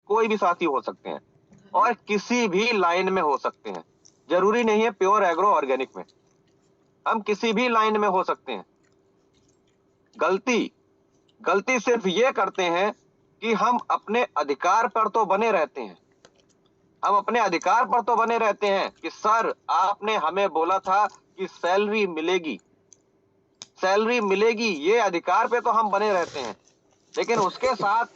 कोई भी साथी हो सकते हैं और किसी भी लाइन में हो सकते हैं। जरूरी नहीं है प्योर एग्रो ऑर्गेनिक में, हम किसी भी लाइन में हो सकते हैं। गलती गलती सिर्फ ये करते हैं कि हम अपने अधिकार पर तो बने रहते हैं, हम अपने अधिकार पर तो बने रहते हैं कि सर आपने हमें बोला था कि सैलरी मिलेगी, सैलरी मिलेगी, ये अधिकार पे तो हम बने रहते हैं। लेकिन उसके साथ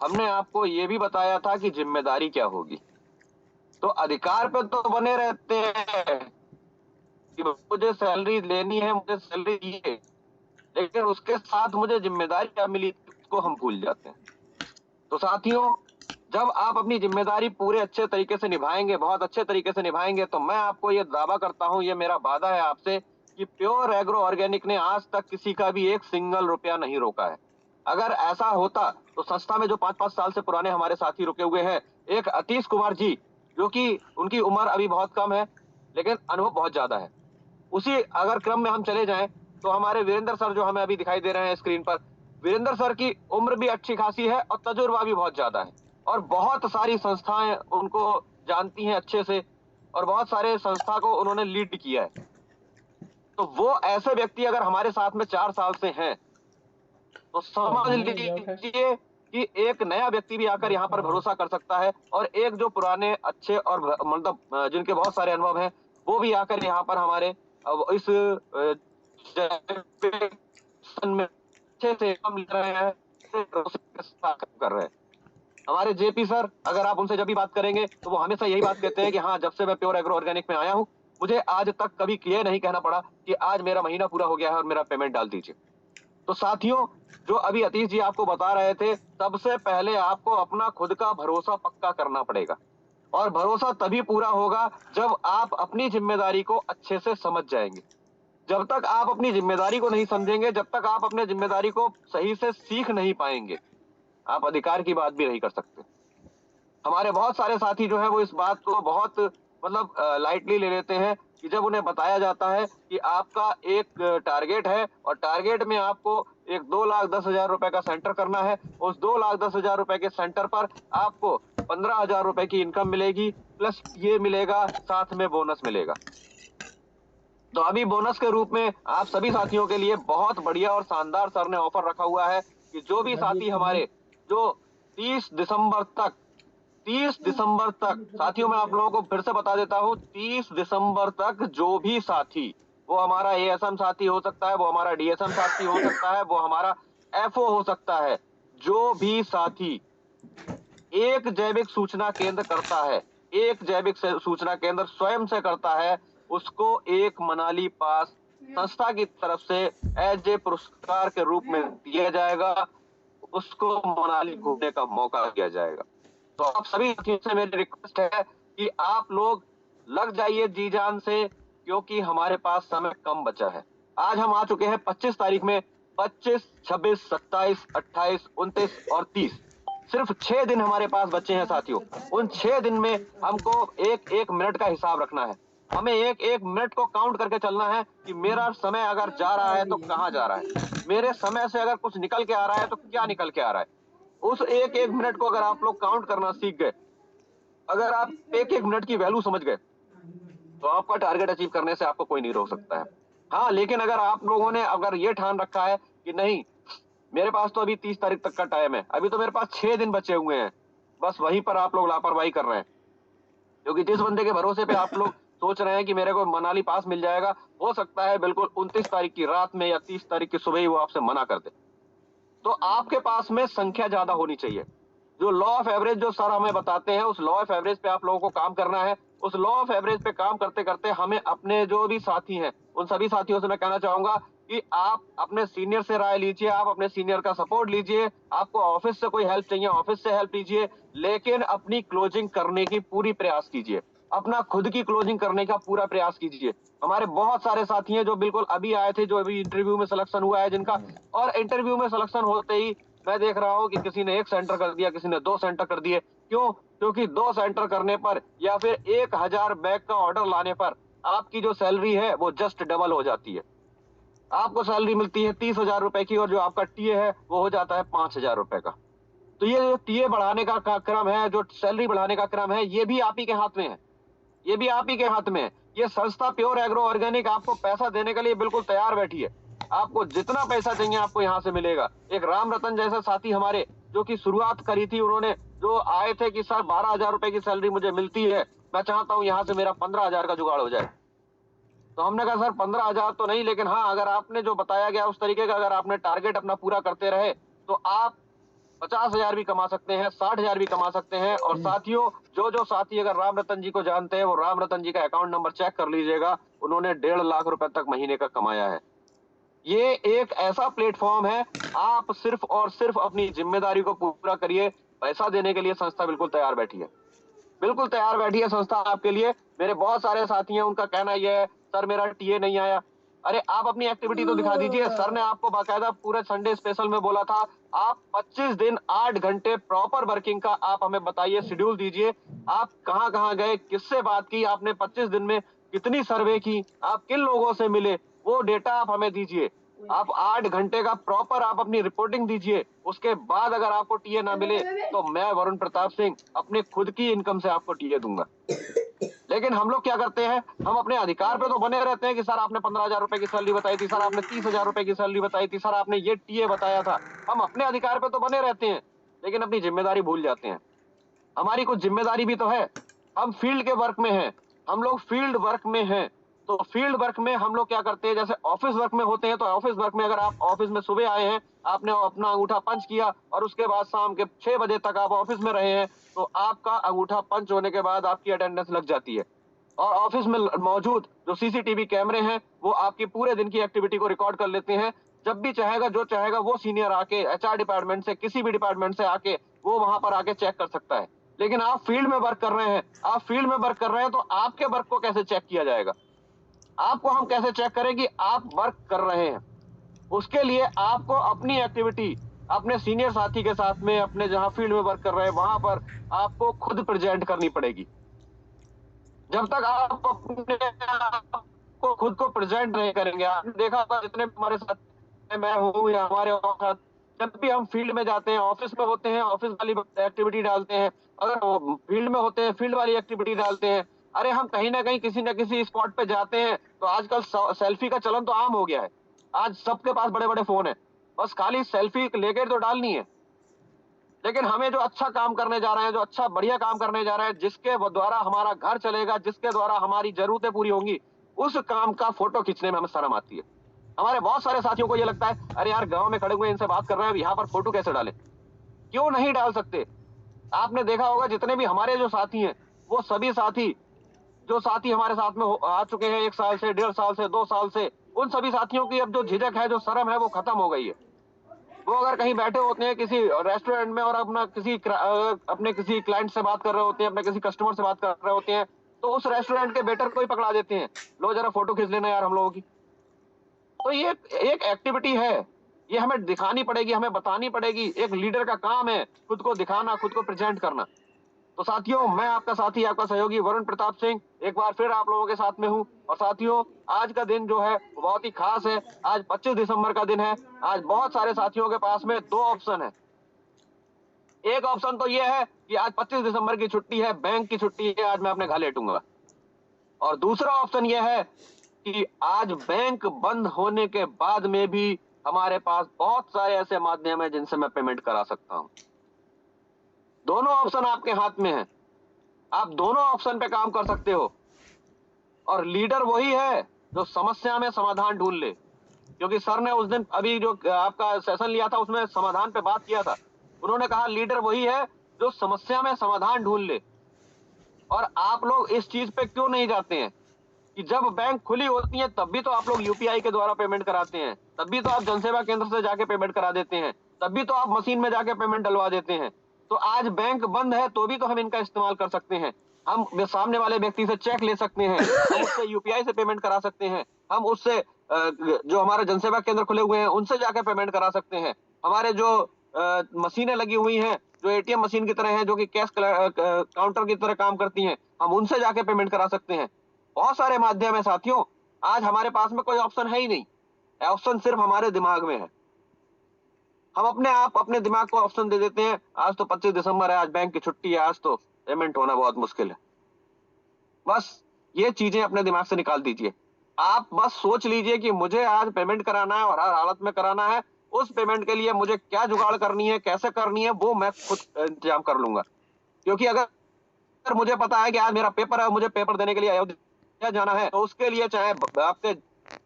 हमने आपको ये भी बताया था कि जिम्मेदारी क्या होगी। तो अधिकार पे तो बने रहते हैं कि मुझे सैलरी लेनी है, मुझे सैलरी चाहिए, लेकिन उसके साथ मुझे जिम्मेदारी क्या मिली उसको हम भूल जाते हैं। तो साथियों, जब आप अपनी जिम्मेदारी पूरे अच्छे तरीके से निभाएंगे, बहुत अच्छे तरीके से निभाएंगे, तो मैं आपको ये दावा करता हूं, ये मेरा वादा है आपसे कि प्योर एग्रो ऑर्गेनिक ने आज तक किसी का भी एक सिंगल रुपया नहीं रोका है। अगर ऐसा होता तो संस्था में जो 5-5 साल से पुराने हमारे साथी रुके हुए हैं, एक अतीश कुमार जी, जो कि उनकी उम्र अभी बहुत कम है लेकिन अनुभव बहुत ज्यादा है, उसी अगर क्रम में हम चले जाएं तो हमारे वीरेंद्र सर जो हमें अभी दिखाई दे रहे हैं स्क्रीन पर, वीरेंद्र सर की उम्र भी अच्छी खासी है और तजुर्बा भी बहुत ज्यादा है और बहुत सारी संस्थाएं उनको जानती हैं अच्छे से और बहुत सारे संस्था को उन्होंने लीड किया है। तो वो ऐसे व्यक्ति अगर हमारे साथ में 4 साल से हैं तो समझ लीजिए कि एक नया व्यक्ति भी आकर यहाँ पर भरोसा कर सकता है और एक जो पुराने अच्छे और मतलब जिनके बहुत सारे अनुभव हैं वो भी आकर यहाँ पर हमारे इस में अच्छे से काम ले रहे हैं, कर रहे हैं। हमारे जेपी सर, अगर आप उनसे जब भी बात करेंगे तो वो हमेशा यही बात कहते हैं कि हाँ, जब से मैं प्योर एग्रो ऑर्गेनिक में आया हूँ मुझे आज तक कभी ये नहीं कहना पड़ा कि आज मेरा महीना पूरा हो गया है और मेरा पेमेंट डाल दीजिए। तो साथियों, जो अभी अतीश जी आपको बता रहे थे, सबसे पहले आपको अपना खुद का भरोसा पक्का करना पड़ेगा और भरोसा तभी पूरा होगा जब आप अपनी जिम्मेदारी को अच्छे से समझ जाएंगे। जब तक आप अपनी जिम्मेदारी को नहीं समझेंगे, जब तक आप अपने जिम्मेदारी को सही से सीख नहीं पाएंगे, आप अधिकार की बात भी नहीं कर सकते। हमारे बहुत सारे साथी जो है वो इस बात को बहुत मतलब लाइटली ले लेते हैं कि जब उन्हें बताया जाता है कि आपका एक टारगेट है और टारगेट में आपको एक 2,10,000 रुपए का सेंटर करना है, उस 2,10,000 रुपए के सेंटर पर आपको 15,000 रुपए की इनकम मिलेगी, प्लस ये मिलेगा, साथ में बोनस मिलेगा। तो अभी बोनस के रूप में आप सभी साथियों के लिए बहुत बढ़िया और शानदार सर ने ऑफर रखा हुआ है कि जो भी साथी हमारे जो 30 दिसंबर तक 30 दिसंबर तक साथियों, मैं आप लोगों को फिर से बता देता हूं, 30 दिसंबर तक जो भी साथी, वो हमारा एएसएम साथी हो सकता है, वो हमारा डीएसएम साथी हो सकता है, वो हमारा एफओ हो सकता है, जो भी साथी एक जैविक सूचना केंद्र करता है, एक जैविक सूचना केंद्र स्वयं से करता है, उसको एक मनाली पास संस्था की तरफ से एज ए पुरस्कार के रूप में दिया जाएगा, उसको मनाली घूमने का मौका दिया जाएगा। तो आप सभी साथियों से मेरी रिक्वेस्ट है कि आप लोग लग जाइए जी जान से, क्योंकि हमारे पास समय कम बचा है। आज हम आ चुके हैं 25 तारीख में, 25, 26, 27, 28, 29 और 30, सिर्फ 6 दिन हमारे पास बचे हैं साथियों। उन 6 दिन में हमको एक एक मिनट का हिसाब रखना है, हमें एक एक मिनट को काउंट करके चलना है कि मेरा समय अगर जा रहा है तो कहाँ जा रहा है, मेरे समय से अगर कुछ निकल के आ रहा है तो क्या निकल के आ रहा है। उस एक एक मिनट को अगर आप लोग काउंट करना सीख गए, अगर आप एक एक मिनट की वैल्यू समझ गए, तो आपका टारगेट अचीव करने से आपको कोई नहीं रोक सकता है। हाँ, लेकिन अगर आप लोगों ने अगर ये ठान रखा है कि नहीं, मेरे पास तो अभी 30 तारीख तक का टाइम है, अभी तो मेरे पास 6 दिन बचे हुए हैं, बस वहीं पर आप लोग लापरवाही कर रहे हैं। क्योंकि जिस बंदे के भरोसे पे आप लोग सोच रहे हैं कि मेरे को मनाली पास मिल जाएगा, हो सकता है बिल्कुल 29 तारीख की रात में या 30 तारीख की सुबह ही वो आपसे मना कर दे। तो आपके पास में संख्या ज्यादा होनी चाहिए। जो लॉ ऑफ एवरेज जो सर हमें बताते हैं, उस लॉ ऑफ एवरेज पे आप लोगों को काम करना है। उस लॉ ऑफ एवरेज पे काम करते करते हमें अपने जो भी साथी हैं, उन सभी साथियों से मैं कहना चाहूंगा कि आप अपने सीनियर से राय लीजिए, आप अपने सीनियर का सपोर्ट लीजिए, आपको ऑफिस से कोई हेल्प चाहिए ऑफिस से हेल्प लीजिए, लेकिन अपनी क्लोजिंग करने की पूरी प्रयास कीजिए, अपना खुद की क्लोजिंग करने का पूरा प्रयास कीजिए। हमारे बहुत सारे साथी हैं जो बिल्कुल अभी आए थे, जो अभी इंटरव्यू में सिलेक्शन हुआ है जिनका, और इंटरव्यू में सिलेक्शन होते ही मैं देख रहा हूं कि किसी ने 1 सेंटर कर दिया, किसी ने 2 सेंटर कर दिए। क्यों? क्योंकि 2 सेंटर करने पर या फिर 1,000 बैग का ऑर्डर लाने पर आपकी जो सैलरी है वो जस्ट डबल हो जाती है। आपको सैलरी मिलती है 30,000 रुपए की और जो आपका टीए है वो हो जाता है 5,000 रुपए का। तो ये जो टीए बढ़ाने का क्रम है, जो सैलरी बढ़ाने का क्रम है, ये भी आप ही के हाथ में है, ये भी आप ही के हाथ में है। ये संस्था प्योर एग्रो ऑर्गेनिक आपको पैसा देने के लिए बिल्कुल तैयार बैठी है। आपको जितना पैसा चाहिए आपको यहाँ से मिलेगा। एक राम रतन जैसे साथी हमारे, जो कि शुरुआत करी थी उन्होंने, जो आए थे कि सर 12,000 रुपए की सैलरी मुझे मिलती है, मैं चाहता हूँ यहाँ से मेरा 15,000 का जुगाड़ हो जाए। तो हमने कहा सर 15,000 तो नहीं, लेकिन हाँ अगर आपने जो बताया गया उस तरीके का अगर आपने टारगेट अपना पूरा करते रहे तो आप 50,000 भी कमा सकते हैं, 60,000 भी कमा सकते हैं। और साथियों, जो जो साथी अगर राम रतन जी को जानते हैं, वो राम रतन जी का अकाउंट नंबर चेक कर लीजिएगा, उन्होंने 1.5 लाख रुपए तक महीने का कमाया है। ये एक ऐसा प्लेटफॉर्म है, आप सिर्फ और सिर्फ अपनी जिम्मेदारी को पूरा करिए। पैसा देने के लिए संस्था बिल्कुल तैयार बैठी है, बिल्कुल तैयार बैठी है संस्था आपके लिए। मेरे बहुत सारे साथी हैं, उनका कहना यह है सर मेरा टीए नहीं आया। अरे आप अपनी एक्टिविटी तो दिखा दीजिए। सर ने आपको बाकायदा पूरे संडे स्पेशल में बोला था, आप 25 दिन 8 घंटे प्रॉपर वर्किंग का आप हमें बताइए, शेड्यूल दीजिए। आप कहां कहां गए, किससे बात की आपने, 25 दिन में कितनी सर्वे की, आप किन लोगों से मिले, वो डेटा आप हमें दीजिए। आप 8 घंटे का प्रॉपर आप अपनी रिपोर्टिंग दीजिए। उसके बाद अगर आपको टीए ना मिले तो मैं वरुण प्रताप सिंह अपने खुद की इनकम से आपको टीए दूंगा। लेकिन हम लोग क्या करते हैं, हम अपने अधिकार पे तो बने रहते हैं कि सर आपने 15,000 रुपए की सैलरी बताई थी, सर आपने 30,000 रुपए की सैलरी बताई थी, सर आपने ये टीए बताया था। हम अपने अधिकार पे तो बने रहते हैं, लेकिन अपनी जिम्मेदारी भूल जाते हैं। हमारी कुछ जिम्मेदारी भी तो है। हम फील्ड के वर्क में हैं, हम लोग फील्ड वर्क में हैं। तो फील्ड वर्क में हम लोग क्या करते हैं, जैसे ऑफिस वर्क में होते हैं, तो ऑफिस वर्क में अगर आप ऑफिस में सुबह आए हैं, आपने अपना अंगूठा पंच किया और उसके बाद शाम के 6 बजे तक आप ऑफिस में रहे हैं, तो आपका अंगूठा पंच होने के बाद आपकी अटेंडेंस लग जाती है। और ऑफिस में मौजूद जो सीसीटीवी कैमरे हैं, वो आपकी पूरे दिन की एक्टिविटी को रिकॉर्ड कर लेते हैं। जब भी चाहेगा, जो चाहेगा वो सीनियर आके एचआर डिपार्टमेंट से, किसी भी डिपार्टमेंट से आके वो वहां पर आके चेक कर सकता है। लेकिन आप फील्ड में वर्क कर रहे हैं, आप फील्ड में वर्क कर रहे हैं, तो आपके वर्क को कैसे चेक किया जाएगा? आपको हम कैसे चेक करें कि आप वर्क कर रहे हैं? उसके लिए आपको अपनी एक्टिविटी अपने सीनियर साथी के साथ में, अपने जहां फील्ड में वर्क कर रहे हैं वहां पर आपको खुद प्रेजेंट करनी पड़ेगी। जब तक आप अपने आप को खुद को प्रेजेंट नहीं करेंगे, आपने देखा होगा जितने भी हमारे साथ, मैं हूँ या हमारे साथ, जब भी हम फील्ड में जाते हैं, ऑफिस में होते हैं, ऑफिस वाली एक्टिविटी डालते हैं, अगर फील्ड में होते हैं फील्ड वाली एक्टिविटी डालते हैं। अरे हम कहीं ना कहीं किसी न किसी स्पॉट पे जाते हैं, तो आजकल सेल्फी का चलन तो आम हो गया है। आज सबके पास बड़े बड़े फोन है, बस खाली सेल्फी लेके तो डालनी है। लेकिन हमें जो अच्छा काम करने जा रहे हैं, जो अच्छा बढ़िया काम करने जा रहे हैं, जिसके द्वारा हमारा घर चलेगा, जिसके द्वारा हमारी जरूरतें पूरी होंगी, उस काम का फोटो खींचने में हमें शर्म आती है। हमारे बहुत सारे साथियों को ये लगता है, अरे यार गांव में खड़े हुए इनसे बात कर रहे हैं, अब यहाँ पर फोटो कैसे डालें? क्यों नहीं डाल सकते? आपने देखा होगा जितने भी हमारे जो साथी हैं, वो सभी साथी, जो साथी हमारे साथ में आ चुके हैं 1 साल से, 1.5 साल से, 2 साल से, उन सभी साथियों की अब जो झिझक है, जो शर्म है, वो खत्म हो गई है। वो अगर कहीं बैठे होते हैं किसी रेस्टोरेंट में और अपने किसी क्लाइंट से बात कर रहे होते हैं, अपने किसी कस्टमर से बात कर रहे होते हैं, तो उस रेस्टोरेंट के वेटर को ही पकड़ा देते हैं, लो जरा फोटो खींच लेना यार हम लोगों की। तो ये एक एक्टिविटी है, ये हमें दिखानी पड़ेगी, हमें बतानी पड़ेगी। एक लीडर का काम है खुद को दिखाना, खुद को प्रेजेंट करना। तो साथियों, मैं आपका साथी, आपका सहयोगी वरुण प्रताप सिंह एक बार फिर आप लोगों के साथ में हूं। और साथियों, आज का दिन जो है वो बहुत ही खास है। आज 25 दिसंबर का दिन है। आज बहुत सारे साथियों के पास में 2 ऑप्शन है। एक ऑप्शन तो ये है कि आज 25 दिसंबर की छुट्टी है, बैंक की छुट्टी है, आज मैं अपने घर लेटूंगा। और दूसरा ऑप्शन ये है कि आज बैंक बंद होने के बाद में भी हमारे पास बहुत सारे ऐसे माध्यम है जिनसे मैं पेमेंट करा सकता हूं। दोनों ऑप्शन आपके हाथ में है, आप दोनों ऑप्शन पे काम कर सकते हो। और लीडर वही है जो समस्या में समाधान ढूंढ ले, क्योंकि सर ने उस दिन अभी जो आपका सेशन लिया था उसमें समाधान पे बात किया था। उन्होंने कहा लीडर वही है जो समस्या में समाधान ढूंढ ले। और आप लोग इस चीज पे क्यों नहीं जाते हैं कि जब बैंक खुली होती है तब भी तो आप लोग यूपीआई के द्वारा पेमेंट कराते हैं, तब भी तो आप जनसेवा केंद्र से जाके पेमेंट करा देते हैं, तब भी तो आप मशीन में जाके पेमेंट डलवा देते हैं। तो आज बैंक बंद है तो भी तो हम इनका इस्तेमाल कर सकते हैं। हम सामने वाले व्यक्ति से चेक ले सकते हैं, हम उससे यूपीआई से पेमेंट करा सकते हैं, हम उससे जो हमारे जनसेवा केंद्र खुले हुए हैं उनसे जाके पेमेंट करा सकते हैं। हमारे जो मशीनें लगी हुई हैं, जो एटीएम मशीन की तरह हैं, जो कि कैश काउंटर की तरह काम करती हैं, हम उनसे जाके पेमेंट करा सकते हैं। बहुत सारे माध्यम है साथियों। आज हमारे पास में कोई ऑप्शन है ही नहीं, ऑप्शन सिर्फ हमारे दिमाग में है। हम अपने आप अपने दिमाग को ऑप्शन दे देते हैं, आज तो 25 दिसंबर है, आज बैंक की छुट्टी है, आज तो पेमेंट होना बहुत मुश्किल है। बस ये चीजें अपने दिमाग से निकाल दीजिए। आप बस सोच लीजिए कि मुझे आज पेमेंट कराना है और हर हालत में कराना है। उस पेमेंट के लिए मुझे क्या जुगाड़ करनी है, कैसे करनी है, वो मैं खुद इंतजाम कर लूंगा। क्योंकि अगर मुझे पता है कि आज मेरा पेपर है, मुझे पेपर देने के लिए अयोध्या जाना है, तो उसके लिए चाहे आपके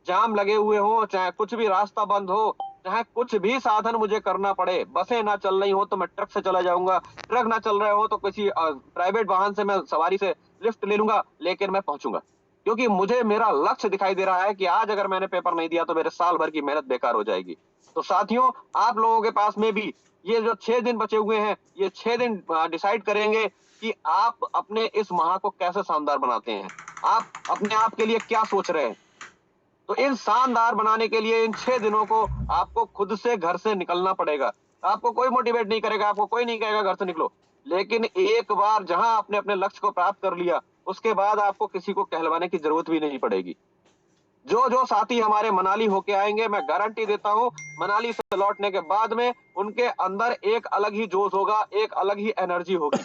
जाम लगे हुए हो, चाहे कुछ भी रास्ता बंद हो, चाहे कुछ भी साधन मुझे करना पड़े, बसें ना चल रही हो तो मैं ट्रक से चला जाऊंगा, ट्रक ना चल रहे हो तो किसी प्राइवेट वाहन से मैं सवारी से लिफ्ट ले लूंगा, लेकिन मैं पहुंचूंगा। क्योंकि मुझे मेरा लक्ष्य दिखाई दे रहा है कि आज अगर मैंने पेपर नहीं दिया तो मेरे साल भर की मेहनत बेकार हो जाएगी। तो साथियों, आप लोगों के पास में भी ये जो 6 दिन बचे हुए हैं, ये 6 दिन डिसाइड करेंगे कि आप अपने इस माह को कैसे शानदार बनाते हैं। आप अपने आप के लिए क्या सोच रहे हैं। तो इन शानदार बनाने के लिए इन 6 दिनों को आपको खुद से घर से निकलना पड़ेगा। आपको कोई मोटिवेट नहीं करेगा, आपको कोई नहीं कहेगा घर से निकलो। लेकिन एक बार जहां आपने अपने लक्ष्य को प्राप्त कर लिया, उसके बाद आपको किसी को कहलवाने की जरूरत भी नहीं पड़ेगी। जो जो साथी हमारे मनाली होके आएंगे, मैं गारंटी देता हूं, मनाली से लौटने के बाद में उनके अंदर एक अलग ही जोश होगा, एक अलग ही एनर्जी होगी।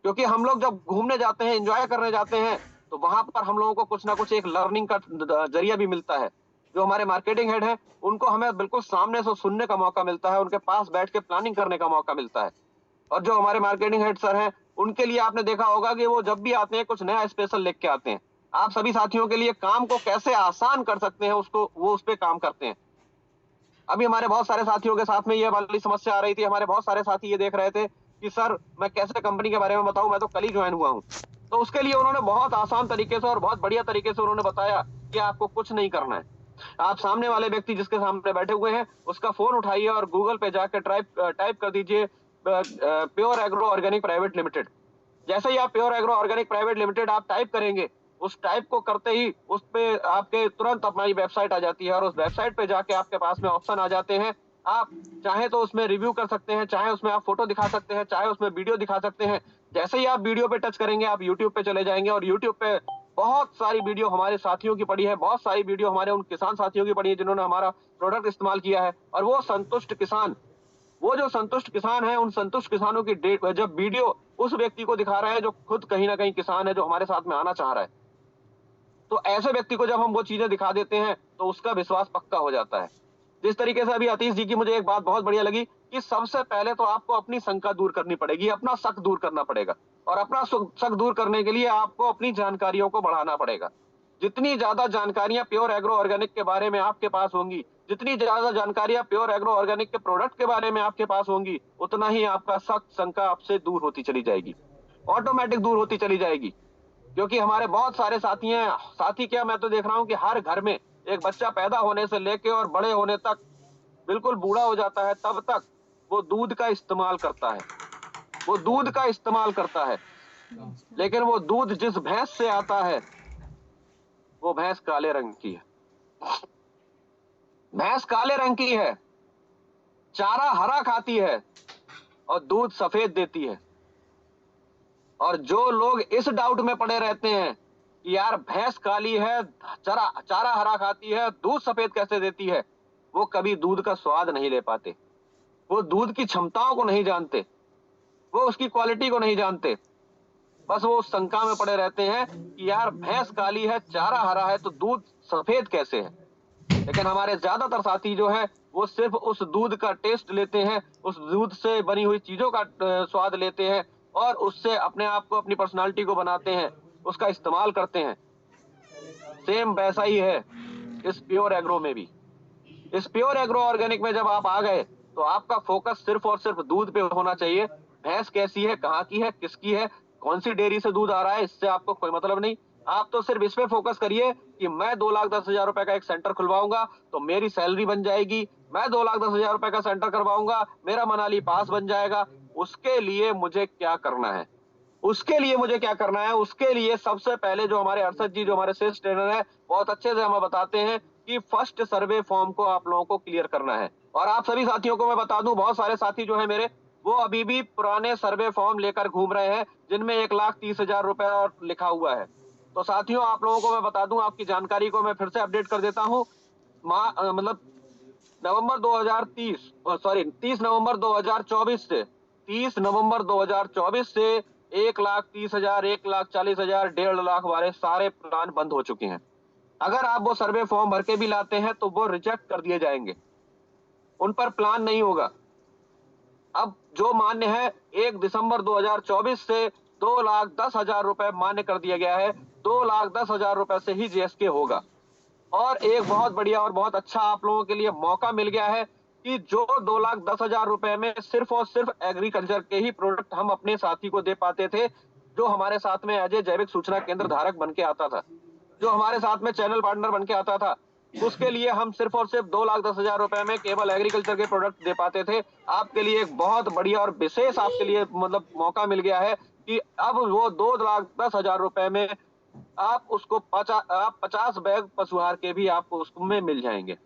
क्योंकि हम लोग जब घूमने जाते हैं, एंजॉय करने जाते हैं, तो वहां पर हम लोगों को कुछ ना कुछ एक लर्निंग का जरिया भी मिलता है। जो हमारे मार्केटिंग हेड हैं, उनको हमें बिल्कुल सामने से सुनने का मौका मिलता है, उनके पास बैठ के प्लानिंग करने का मौका मिलता है। और जो हमारे मार्केटिंग हेड सर हैं, उनके लिए आपने देखा होगा कि वो जब भी आते हैं कुछ नया स्पेशल लेके आते हैं। आप सभी साथियों के लिए काम को कैसे आसान कर सकते हैं, उसको वो उस पे काम करते हैं। अभी हमारे बहुत सारे साथियों के साथ में ये वाली समस्या आ रही थी। हमारे बहुत सारे साथी ये देख रहे थे कि सर मैं कैसे कंपनी के बारे में बताऊं, मैं तो कल ही ज्वाइन हुआ हूं। तो उसके लिए उन्होंने बहुत आसान तरीके से और बहुत बढ़िया तरीके से उन्होंने बताया कि आपको कुछ नहीं करना है। आप सामने वाले व्यक्ति जिसके सामने बैठे हुए हैं, उसका फोन उठाइए और गूगल पे जाकर टाइप टाइप कर दीजिए pure agro organic private limited. जैसे ही आप pure agro organic private limited आप टाइप करेंगे, उस टाइप को करते ही उस पे आपके तुरंत हमारी वेबसाइट आ जाती है और उस वेबसाइट पे जाके आपके पास में ऑप्शन आ जाते हैं। आप चाहे तो उसमें रिव्यू कर सकते हैं, चाहे उसमें आप फोटो दिखा सकते हैं, चाहे उसमें वीडियो दिखा सकते हैं। जैसे ही आप वीडियो पे टच करेंगे, आप यूट्यूब पे चले जाएंगे और यूट्यूब पे बहुत सारी वीडियो हमारे साथियों की पड़ी है, बहुत सारी वीडियो हमारे उन किसान साथियों की पड़ी है जिन्होंने हमारा प्रोडक्ट इस्तेमाल किया है। और वो संतुष्ट किसान, वो जो संतुष्ट किसान है, उन संतुष्ट किसानों की जब वीडियो उस व्यक्ति को दिखा रहे हैं जो खुद कहीं ना कहीं किसान है, जो हमारे साथ में आना चाह रहा है, तो ऐसे व्यक्ति को जब हम वो चीजें दिखा देते हैं तो उसका विश्वास पक्का हो जाता है। जिस तरीके से अभी आतीश जी की मुझे एक बात बहुत बढ़िया लगी कि सबसे पहले तो आपको अपनी शंका दूर करनी पड़ेगी, अपना शक दूर करना पड़ेगा। और अपना शक दूर करने के लिए आपको अपनी जानकारियों को बढ़ाना पड़ेगा। जितनी ज्यादा जानकारियां प्योर एग्रो ऑर्गेनिक के बारे में आपके पास होंगी, जितनी ज्यादा जानकारियां प्योर एग्रो ऑर्गेनिक के प्रोडक्ट के बारे में आपके पास होंगी, उतना ही आपका शक शंका आपसे दूर होती चली जाएगी, ऑटोमेटिक दूर होती चली जाएगी। क्योंकि हमारे बहुत सारे साथी हैं, साथी क्या, मैं तो देख रहा हूँ कि हर घर में एक बच्चा पैदा होने से लेके और बड़े होने तक, बिल्कुल बूढ़ा हो जाता है तब तक वो दूध का इस्तेमाल करता है। वो दूध का इस्तेमाल करता है, लेकिन वो दूध जिस भैंस से आता है, वो भैंस काले रंग की है। भैंस काले रंग की है, चारा हरा खाती है और दूध सफेद देती है। और जो लोग इस डाउट में पड़े रहते हैं कि यार भैंस काली है, चारा चारा हरा खाती है, दूध सफेद कैसे देती है, वो कभी दूध का स्वाद नहीं ले पाते। वो दूध की क्षमताओं को नहीं जानते, वो उसकी क्वालिटी को नहीं जानते। बस वो उस शंका में पड़े रहते हैं कि यार भैंस काली है, चारा हरा है, तो दूध सफेद कैसे है। लेकिन हमारे ज्यादातर साथी जो है, वो सिर्फ उस दूध का टेस्ट लेते हैं, उस दूध से बनी हुई चीजों का स्वाद लेते हैं और उससे अपने आप को, अपनी पर्सनालिटी को बनाते हैं, उसका इस्तेमाल करते हैं। सेम वैसा ही है इस प्योर एग्रो में भी। इस प्योर एग्रो ऑर्गेनिक में जब आप आ गए, तो आपका फोकस सिर्फ और सिर्फ दूध पे होना चाहिए। भैंस कैसी है, कहाँ की है, किसकी है, कौन सी डेयरी से दूध आ रहा है, इससे आपको कोई मतलब नहीं। आप तो सिर्फ इस पे फोकस करिए कि मैं 2,10,000 रुपए का एक सेंटर खुलवाऊंगा तो मेरी सैलरी बन जाएगी। मैं 2,10,000 रुपए का सेंटर करवाऊंगा, मेरा मनाली पास बन जाएगा। उसके लिए मुझे क्या करना है, उसके लिए मुझे क्या करना है, उसके लिए सबसे पहले जो हमारे अरशद जी, जो हमारे सेल्स ट्रेनर है, बहुत अच्छे से हमें बताते हैं कि फर्स्ट सर्वे फॉर्म को आप लोगों को क्लियर करना है। और आप सभी साथियों को मैं बता दूं, बहुत सारे साथी जो है मेरे, वो अभी भी पुराने सर्वे फॉर्म लेकर घूम रहे हैं जिनमें 1,30,000 रुपए और लिखा हुआ है। तो साथियों, आप लोगों को मैं बता दूं, आपकी जानकारी को मैं फिर से अपडेट कर देता हूँ। मतलब नवंबर 2030 सॉरी 30 नवंबर 2024 से 30 नवंबर 2024 से 1,30,000, 1,40,000, 1,50,000 वाले सारे प्लान बंद हो चुके हैं। अगर आप वो सर्वे फॉर्म भर के भी लाते हैं तो वो रिजेक्ट कर दिए जाएंगे, उन पर प्लान नहीं होगा। अब जो मान्य है 1 दिसंबर 2024 से 2,10,000 रुपए मान्य कर दिया गया है। 2,10,000 रुपए से ही जीएसके होगा। और एक बहुत बढ़िया और बहुत अच्छा आप लोगों के लिए मौका मिल गया है कि जो 2,10,000 रुपए में सिर्फ और सिर्फ एग्रीकल्चर के ही प्रोडक्ट हम अपने साथी को दे पाते थे, जो हमारे साथ में एज ए जैविक सूचना केंद्र धारक बन के आता था, जो हमारे साथ में चैनल पार्टनर बन के आता था, उसके लिए हम सिर्फ और सिर्फ 2,10,000 रुपए में केवल एग्रीकल्चर के प्रोडक्ट दे पाते थे। आपके लिए एक बहुत बढ़िया और विशेष आपके लिए मतलब मौका मिल गया है कि अब वो 2,10,000 रुपए में आप उसको 50 बैग पशुहार के भी आपको उसमें मिल जाएंगे।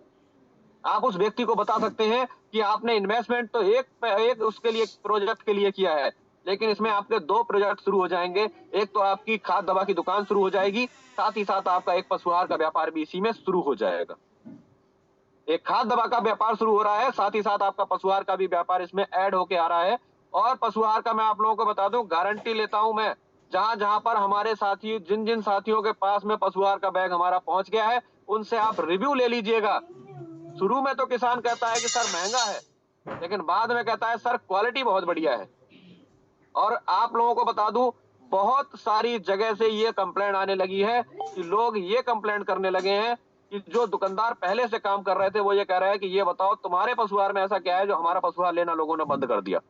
आप उस व्यक्ति को बता सकते हैं कि आपने इन्वेस्टमेंट तो एक उसके लिए प्रोजेक्ट के लिए किया है, लेकिन इसमें आपके 2 प्रोजेक्ट शुरू हो जाएंगे। एक तो आपकी खाद दवा की दुकान शुरू हो जाएगी, साथ ही साथ आपका एक पशुहार का व्यापार भी इसी में शुरू हो जाएगा। एक खाद दवा का व्यापार शुरू हो रहा है, साथ ही साथ आपका पशुहार का भी व्यापार इसमें ऐड होके आ रहा है। और पशुहार का मैं आप लोगों को बता दूं, गारंटी लेता हूं मैं, जहां जहां पर हमारे साथी जिन जिन साथियों के पास में पशुहार का बैग हमारा पहुंच गया है, उनसे आप रिव्यू ले लीजिएगा। शुरू में तो किसान कहता है कि सर महंगा है, लेकिन बाद में कहता है सर क्वालिटी बहुत बढ़िया है। और आप लोगों को बता दूं, बहुत सारी जगह से ये कंप्लेंट आने लगी है कि लोग ये कंप्लेंट करने लगे हैं कि जो दुकानदार पहले से काम कर रहे थे वो ये कह रहे हैं कि ये बताओ तुम्हारे पशुहार में ऐसा क्या है जो हमारा पशुहार लेना लोगों ने बंद कर दिया।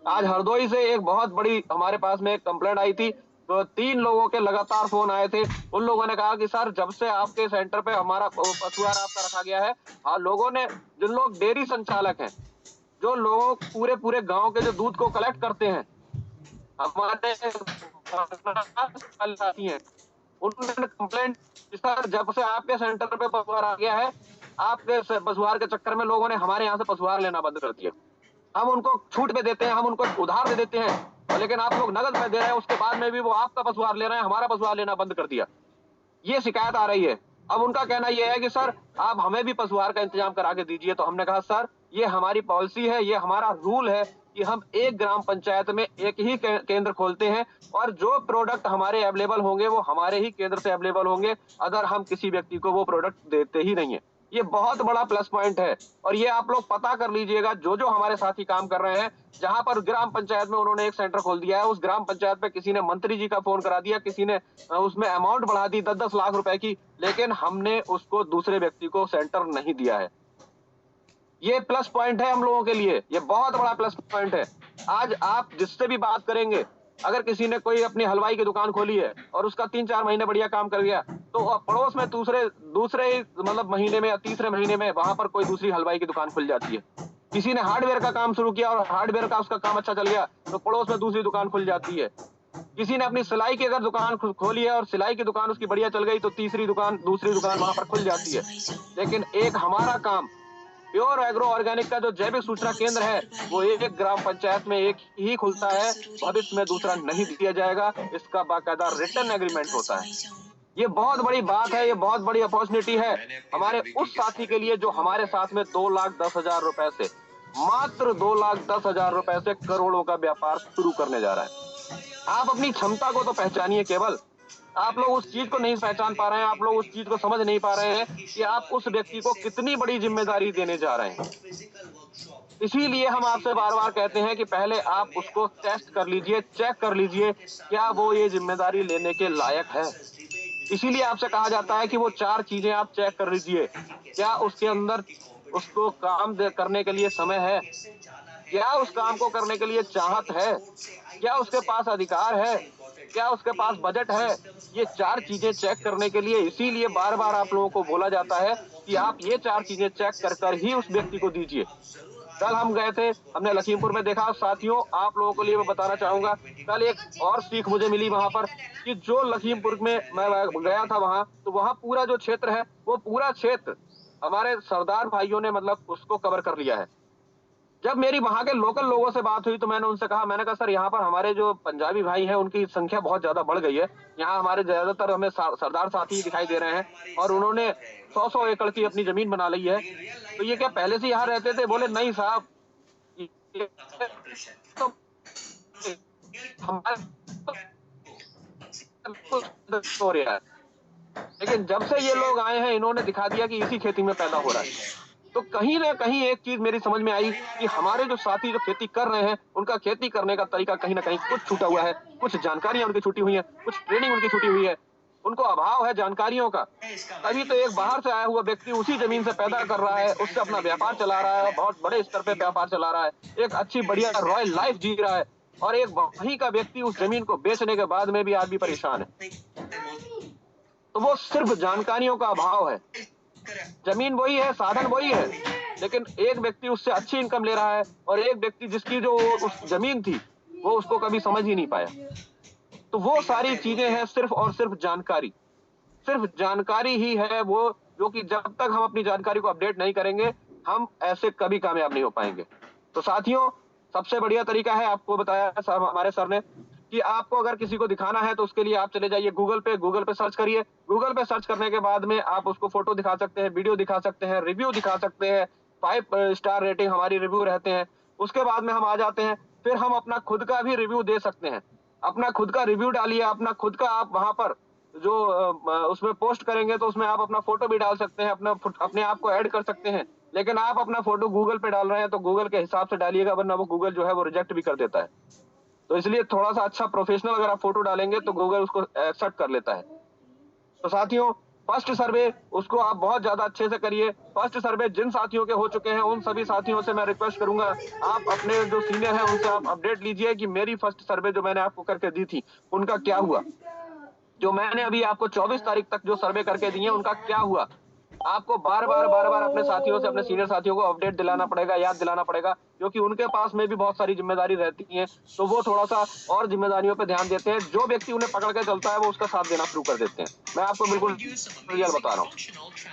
आज हरदोई से एक बहुत बड़ी हमारे पास में एक कंप्लेंट आई थी, तो 3 लोगों के लगातार फोन आए थे। उन लोगों ने कहा कि सर जब से आपके सेंटर पे हमारा पशुहार आपका रखा गया है, लोगों ने, जिन लोग डेयरी संचालक हैं, जो लोग पूरे पूरे गांव के जो दूध को कलेक्ट करते हैं, हमारे साथी हैं, उन्होंने कंप्लेंट कि सर जब से आपके सेंटर पे पशुहार आ गया है, आपके पशुहार के चक्कर में लोगों ने हमारे यहाँ से पशुहार लेना बंद कर दिया। हम उनको छूट पे देते हैं, हम उनको उधार दे देते हैं, लेकिन आप लोग नगद में दे रहे हैं, उसके बाद में भी वो आपका पशुहार ले रहे हैं, हमारा पशुहार लेना बंद कर दिया। ये शिकायत आ रही है। अब उनका कहना ये है कि सर आप हमें भी पशुहार का इंतजाम करा के दीजिए। तो हमने कहा सर ये हमारी पॉलिसी है, ये हमारा रूल है कि हम एक ग्राम पंचायत में एक ही केंद्र खोलते हैं और जो प्रोडक्ट हमारे अवेलेबल होंगे वो हमारे ही केंद्र से अवेलेबल होंगे, अगर हम किसी व्यक्ति को वो प्रोडक्ट देते ही नहीं है। ये बहुत बड़ा प्लस पॉइंट है और ये आप लोग पता कर लीजिएगा, जो जो हमारे साथी काम कर रहे हैं, जहां पर ग्राम पंचायत में उन्होंने एक सेंटर खोल दिया है, उस ग्राम पंचायत पे किसी ने मंत्री जी का फोन करा दिया, किसी ने उसमें अमाउंट बढ़ा दी 10-10 लाख रुपए की, लेकिन हमने उसको दूसरे व्यक्ति को सेंटर नहीं दिया है। ये प्लस पॉइंट है हम लोगों के लिए, ये बहुत बड़ा प्लस पॉइंट है। आज आप जिससे भी बात करेंगे, अगर किसी ने कोई अपनी हलवाई की दुकान खोली है और उसका 3-4 महीने बढ़िया काम कर गया, तो पड़ोस में दूसरे दूसरे मतलब महीने में या तीसरे महीने में वहां पर कोई दूसरी हलवाई की दुकान खुल जाती है। किसी ने हार्डवेयर का काम शुरू किया और हार्डवेयर का उसका काम अच्छा चल गया, तो पड़ोस में दूसरी दुकान खुल जाती है। किसी ने अपनी सिलाई की अगर दुकान खोली है और सिलाई की दुकान उसकी बढ़िया चल गई, तो तीसरी दुकान, दूसरी दुकान वहां पर खुल जाती है। लेकिन एक हमारा काम प्योर एग्रो ऑर्गेनिक का जो जैविक सूचना केंद्र है, वो एक ग्राम पंचायत में एक ही खुलता है, भविष्य में दूसरा नहीं दिया जाएगा। इसका बाकायदा रिटर्न एग्रीमेंट होता है। ये बहुत बड़ी बात है, ये बहुत बड़ी अपॉर्चुनिटी है हमारे उस साथी के लिए जो हमारे साथ में 2,10,000 रुपए से, मात्र 2,10,000 रुपए से करोड़ों का व्यापार शुरू करने जा रहा है। आप अपनी क्षमता को तो पहचानिए। केवल आप लोग उस चीज को नहीं पहचान पा रहे हैं, आप लोग उस चीज को समझ नहीं पा रहे हैं कि आप उस व्यक्ति को कितनी बड़ी जिम्मेदारी देने जा रहे हैं। इसीलिए हम आपसे बार बार कहते हैं कि पहले आप उसको टेस्ट कर लीजिए, चेक कर लीजिए, क्या वो ये जिम्मेदारी लेने के लायक है। इसीलिए आपसे कहा जाता है कि वो 4 चीजें आप चेक कर लीजिए। क्या उसके अंदर उसको काम करने के लिए समय है? क्या उस काम को करने के लिए चाहत है? क्या उसके पास अधिकार है? क्या उसके पास बजट है? ये 4 चीजें चेक करने के लिए इसीलिए बार-बार आप लोगों को बोला जाता है कि आप ये 4 चीजें चेक कर ही उस व्यक्ति को दीजिए। कल हम गए थे, हमने लखीमपुर में देखा। साथियों, आप लोगों के लिए मैं बताना चाहूँगा, कल एक और सीख मुझे मिली वहाँ पर कि जो लखीमपुर में मैं गया था वहाँ, तो वहाँ पूरा जो क्षेत्र है, वो पूरा क्षेत्र हमारे सरदार भाइयों ने मतलब उसको कवर कर लिया है। जब मेरी वहाँ के लोकल लोगों से बात हुई तो मैंने उनसे कहा, मैंने कहा सर यहाँ पर हमारे जो पंजाबी भाई हैं उनकी संख्या बहुत ज़्यादा बढ़ गई है। यहाँ हमारे ज़्यादातर हमें सरदार साथी ही दिखाई दे रहे हैं और उन्होंने 100-100 एकड़ की अपनी ज़मीन बना ली है। तो ये क्या पहले से यहाँ रहते थे? बोले नहीं साहब, ये तो हमारे हो रहा है। लेकिन जब से ये लोग आए हैं इन्होंने दिखा दिया कि इसी खेती में पैदा हो रहा है। तो कहीं न कहीं एक चीज़ मेरी समझ में आई कि हमारे जो साथी जो खेती कर रहे हैं, उनका खेती करने का तरीका कहीं न कहीं कुछ छूटा हुआ है, कुछ जानकारियाँ उनकी छूटी हुई हैं, कुछ ट्रेनिंग उनकी छूटी हुई है। उनको अभाव है जानकारियों का। तभी तो एक बाहर से आया हुआ व्यक्ति उसी ज़मीन से पैदा कर रहा है, उससे अपना व्यापार चला रहा है, बहुत बड़े स्तर पे व्यापार चला रहा है, एक अच्छी बढ़िया रॉयल लाइफ़ जी रहा है और एक वहीं का व्यक्ति उस ज़मीन को बेचने के बाद में भी आदमी परेशान है। तो वो सिर्फ़ जानकारियों का अभाव है। ज़मीन वही है, साधन वही है, लेकिन एक व्यक्ति उससे अच्छी इनकम ले रहा है और एक व्यक्ति जिसकी जो उस ज़मीन थी, वो उसको कभी समझ ही नहीं पाया। तो वो सारी चीज़ें हैं सिर्फ़ और सिर्फ़ जानकारी। सिर्फ़ जानकारी ही है वो, जो कि जब तक हम अपनी जानकारी को अपडेट नहीं करेंगे, हम ऐसे कभी कामयाब नहीं हो पाएँगे। तो साथियों, सबसे बढ़िया तरीका है आपको बताया है हमारे सर ने कि आपको अगर किसी को दिखाना है तो उसके लिए आप चले जाइए गूगल पे सर्च करिए। गूगल पे सर्च करने के बाद में आप उसको फ़ोटो दिखा सकते हैं, वीडियो दिखा सकते हैं, रिव्यू दिखा सकते हैं, 5 स्टार रेटिंग हमारी रिव्यू रहते हैं। उसके बाद में हम आ जाते हैं, फिर हम अपना खुद का भी रिव्यू दे सकते हैं। अपना खुद का रिव्यू डालिए, अपना खुद का आप वहाँ पर जो उसमें पोस्ट करेंगे तो उसमें आप अपना फ़ोटो भी डाल सकते हैं, अपने आप को ऐड कर सकते हैं। लेकिन आप अपना फ़ोटो गूगल पे डाल रहे हैं तो गूगल के हिसाब से डालिएगा, वरना वो गूगल जो है वो रिजेक्ट भी कर देता है। तो इसलिए थोड़ा-सा अच्छा प्रोफ़ेशनल अगर आप फ़ोटो डालेंगे तो गूगल उसको एक्सेप्ट कर लेता है। तो साथियों, फर्स्ट सर्वे उसको आप बहुत ज़्यादा अच्छे से करिए। फर्स्ट सर्वे जिन साथियों के हो चुके हैं, उन सभी साथियों से मैं रिक्वेस्ट करूँगा, आप अपने जो सीनियर हैं उनसे आप अपडेट लीजिए कि मेरी फर्स्ट सर्वे जो मैंने आपको करके दी थी, उनका क्या हुआ? जो मैंने अभी आपको 24 तारीख तक जो सर्वे करके दिए हैं, उनका क्या हुआ? आपको बार-बार अपने साथियों से, अपने सीनियर साथियों को अपडेट दिलाना पड़ेगा, याद दिलाना पड़ेगा, क्योंकि उनके पास में भी बहुत सारी ज़िम्मेदारी रहती हैं, तो वो थोड़ा-सा और ज़िम्मेदारियों पे ध्यान देते हैं। जो व्यक्ति उन्हें पकड़ के चलता है, वो उसका साथ देना शुरू कर देते हैं। मैं आपको बिल्कुल रियल बता रहा हूँ।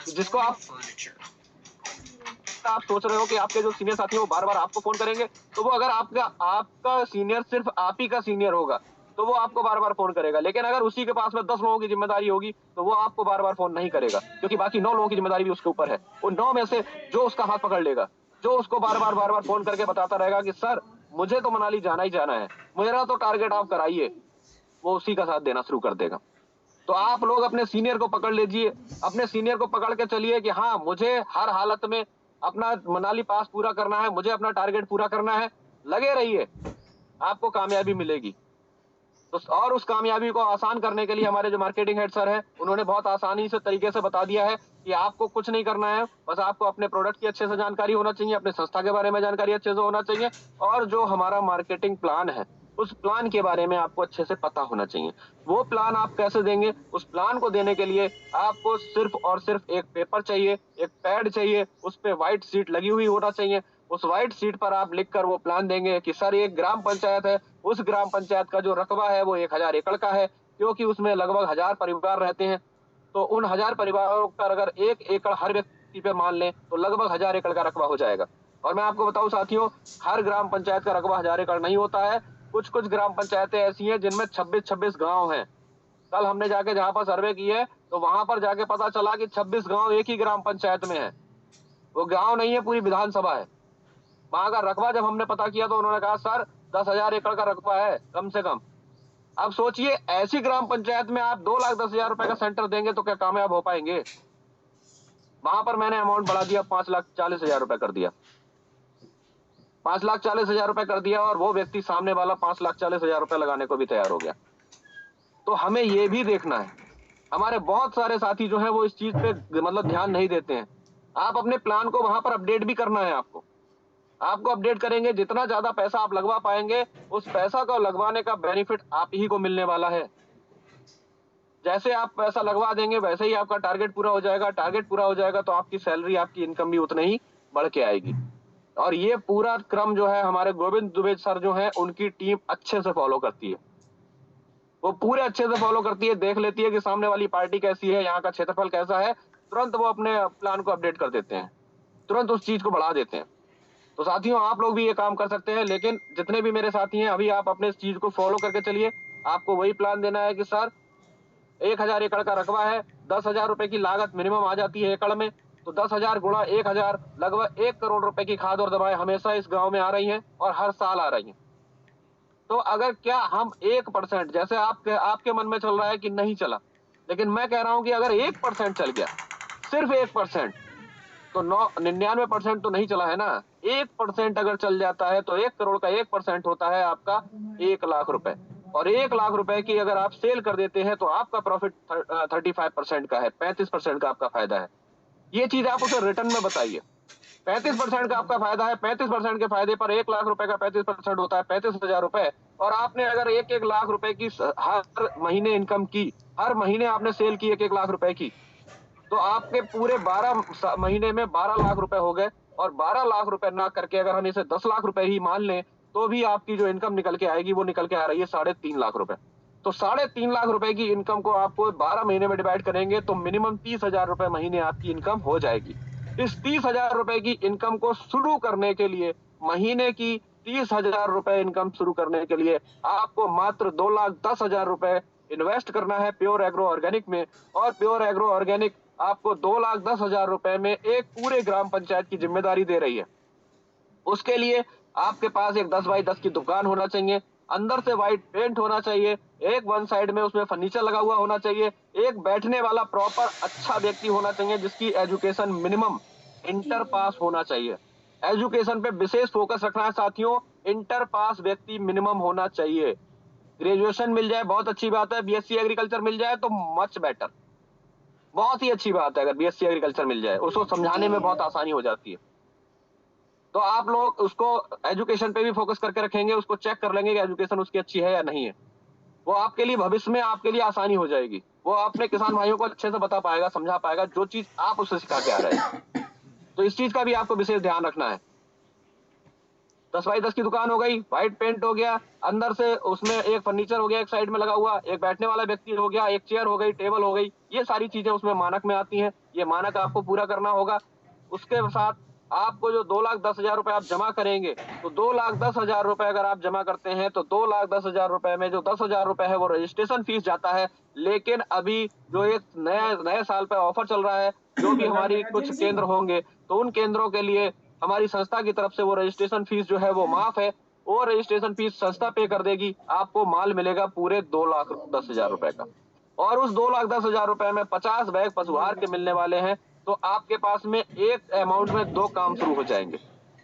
जिसको आप सोच रहे हो कि आपके जो सीनियर साथी हैं, वो बार-बार आपको फ़ोन करेंगे, तो वो अगर आपका आपका सीनियर सिर्फ़ आप ही का सीनियर होगा, तो वो आपको बार-बार फ़ोन करेगा। लेकिन अगर उसी के पास में 10 लोगों की ज़िम्मेदारी होगी, तो वो आपको बार-बार फ़ोन नहीं करेगा, क्योंकि बाकी 9 लोगों की ज़िम्मेदारी भी उसके ऊपर है। उन 9 में से जो उसका हाथ पकड़ लेगा, जो उसको बार-बार फ़ोन करके बताता रहेगा कि सर, मुझे तो मनाली जाना ही जाना है, मेरा तो टारगेट आप कराइए, वो उसी का साथ देना शुरू कर देगा। तो आप लोग अपने सीनियर को पकड़ लीजिए, अपने सीनियर को पकड़ के चलिए कि हाँ, मुझे हर हालत में अपना मनाली पास पूरा करना है, मुझे अपना टारगेट पूरा करना है, लगे रहिए, आपको कामयाबी मिलेगी। तो और उस कामयाबी को आसान करने के लिए हमारे जो मार्केटिंग हेड सर हैं, उन्होंने बहुत आसानी से तरीके से बता दिया है कि आपको कुछ नहीं करना है, बस आपको अपने प्रोडक्ट की अच्छे से जानकारी होना चाहिए, अपने संस्था के बारे में जानकारी अच्छे से होना चाहिए और जो हमारा मार्केटिंग प्लान है, उस प्लान के बारे में आपको अच्छे से पता होना चाहिए। वो प्लान आप कैसे देंगे, उस प्लान को देने के लिए आपको सिर्फ़ और सिर्फ़ एक पेपर चाहिए, एक पैड चाहिए, उस पे व्हाइट शीट लगी हुई होना चाहिए। उस व्हाइट शीट पर आप लिखकर वो प्लान देंगे कि सर, एक ग्राम पंचायत है, उस ग्राम पंचायत का जो रकबा है वो 1000 एकड़ का है, क्योंकि उसमें लगभग 1000 परिवार रहते हैं। तो उन 1000 परिवारों का अगर 1 एकड़ हर व्यक्ति पे मान लें, तो लगभग 1000 एकड़ का रकबा हो जाएगा। और मैं आपको बताऊँ साथियों, हर ग्राम पंचायत का रकबा 1000 एकड़ नहीं होता है। कुछ-कुछ ग्राम पंचायतें ऐसी हैं जिनमें 26-26 गाँव हैं। कल हमने जाके जहाँ पर सर्वे की है, तो वहाँ पर जाके पता चला कि 26 गाँव एक ही ग्राम पंचायत में हैं। वो गाँव नहीं है, पूरी विधानसभा है। वहाँ का रकबा जब हमने पता किया तो उन्होंने कहा सर, 10,000 एकड़ का रकबा है कम से कम। अब सोचिए, ऐसी ग्राम पंचायत में आप 2,10,000 रुपए का सेंटर देंगे तो क्या कामयाब हो पाएँगे? वहाँ पर मैंने अमाउंट बढ़ा दिया, 5,40,000 रुपए कर दिया। 5,40,000 रुपए कर दिया और वो व्यक्ति सामने वाला 5,40,000 रुपए लगाने को भी तैयार हो गया। तो हमें ये भी देखना है। हमारे बहुत सारे साथी जो हैं वो इस चीज़ पे मतलब ध्यान नहीं देते हैं। आप अपने प्लान को वहाँ पर अपडेट भी करना है आपको। आपको अपडेट करेंगे, जितना ज़्यादा पैसा आप लगवा पाएँगे, उस पैसा को लगवाने का बेनिफिट आप ही को मिलने वाला है। जैसे आप पैसा लगवा देंगे, वैसे ही आपका टारगेट पूरा हो जाएगा। टारगेट पूरा हो जाएगा तो आपकी सैलरी, आपकी इनकम भी उतनी ही बढ़ के आएगी। और ये पूरा क्रम जो है हमारे गोविंद दुबे सर जो हैं, उनकी टीम अच्छे से फॉलो करती है। वो पूरे अच्छे से फॉलो करती है, देख लेती है कि सामने वाली पार्टी कैसी है, यहाँ का क्षेत्रफल कैसा है, तुरंत वो अपने प्लान को अपडेट कर देते हैं। तुरंत उस चीज़ को बढ़ा देते हैं। तो साथियों आप लोग भी ये काम कर सकते हैं, लेकिन जितने भी मेरे साथी हैं अभी आप अपने इस चीज को फॉलो करके चलिए। आपको वही प्लान देना है कि सर 1000 एकड़ का रकबा है, 10,000 रुपए की लागत मिनिमम आ जाती है एकड़ में, तो 10,000 गुणा 1000 लगभग 1 करोड़ रुपए की खाद और दवाएं हमेशा इस गांव में आ रही हैं और हर साल आ रही हैं। तो अगर क्या हम 1%, जैसे आपके मन में चल रहा है कि नहीं चला, लेकिन मैं कह रहा हूं कि अगर 1% चल गया, सिर्फ 1%, तो 99% तो नहीं चला है ना। 1% अगर चल जाता है तो 1 करोड़ का 1% होता है आपका 1 लाख रुपए, और 1 लाख रुपए की अगर आप सेल कर देते हैं तो आपका प्रॉफिट 35% का है, 35% का आपका फायदा है। ये चीज आप उसे रिटर्न में बताइए। 35% का आपका फायदा है, 35% के फायदे पर 1 लाख रुपए का 35% होता है 35,000 रुपए। और आपने अगर 1-1 लाख रुपए की हर महीने इनकम की, हर महीने आपने सेल की 1-1 लाख रुपए की, तो आपके पूरे 12 महीने में 12 लाख रुपए हो गए। और 12 लाख रुपए ना करके अगर हम इसे 10 लाख रुपए ही मान लें, तो भी आपकी जो इनकम निकल के आएगी वो निकल के आ रही है 3.5 लाख रुपए। तो 3.5 लाख रुपए की इनकम को आपको 12 महीने में डिवाइड करेंगे तो मिनिमम 30,000 रुपए महीने आपकी इनकम हो जाएगी। इस 30,000 रुपए की इनकम को शुरू करने के लिए, महीने की 30,000 रुपए इनकम शुरू करने के लिए आपको मात्र 2,10,000 रुपए इन्वेस्ट करना है प्योर एग्रो ऑर्गेनिक में। और प्योर एग्रो ऑर्गेनिक आपको 2,10,000 रुपए में एक पूरे ग्राम पंचायत की जिम्मेदारी दे रही है। उसके लिए आपके पास एक 10 बाई 10 की दुकान होना चाहिए, अंदर से व्हाइट पेंट होना चाहिए, एक वन साइड में उसमें फर्नीचर लगा हुआ होना चाहिए, एक बैठने वाला प्रॉपर अच्छा व्यक्ति होना चाहिए जिसकी एजुकेशन मिनिमम इंटर पास होना चाहिए। एजुकेशन पे विशेष फोकस रखना है साथियों, इंटर पास व्यक्ति मिनिमम होना चाहिए। ग्रेजुएशन मिल जाए बहुत अच्छी बात है, बीएससी एग्रीकल्चर मिल जाए तो मच बेटर, बहुत ही अच्छी बात है। अगर बीएससी एग्रीकल्चर मिल जाए, उसको समझाने में बहुत आसानी हो जाती है। तो आप लोग उसको एजुकेशन पे भी फोकस करके रखेंगे, उसको चेक कर लेंगे कि एजुकेशन उसकी अच्छी है या नहीं है। वो आपके लिए भविष्य में आपके लिए आसानी हो जाएगी। वो अपने किसान भाइयों को अच्छे से बता पाएगा, समझा पाएगा जो चीज आप उसे सिखा के आ रहे हैं। तो इस चीज का भी आपको विशेष ध्यान रखना है। 10 बाई 10 की दुकान हो गई, व्हाइट पेंट हो गया, अंदर से उसमें एक फर्नीचर हो गया एक साइड में लगा हुआ, एक बैठने वाला व्यक्ति हो गया, एक चेयर हो गई, टेबल हो गई, ये सारी चीजें उसमें मानक में आती हैं। ये मानक आपको पूरा करना होगा। उसके साथ आपको जो 2,10,000 रुपए आप जमा करेंगे, तो 2,10,000 रुपए अगर आप जमा करते हैं तो 2,10,000 रुपए में जो 10,000 रुपए है वो रजिस्ट्रेशन फीस जाता है। लेकिन अभी जो एक नए नए साल पे ऑफर चल रहा है, जो भी हमारी कुछ केंद्र होंगे, तो उन केंद्रों के लिए हमारी संस्था की तरफ से वो रजिस्ट्रेशन फीस जो है वो माफ है। वो रजिस्ट्रेशन फीस संस्था पे कर देगी, आपको माल मिलेगा पूरे 2,10,000 रुपए का। और उस 2,10,000 रुपए में 50 बैग पशुहार के मिलने वाले हैं। तो आपके पास में एक अमाउंट में दो काम शुरू हो जाएंगे।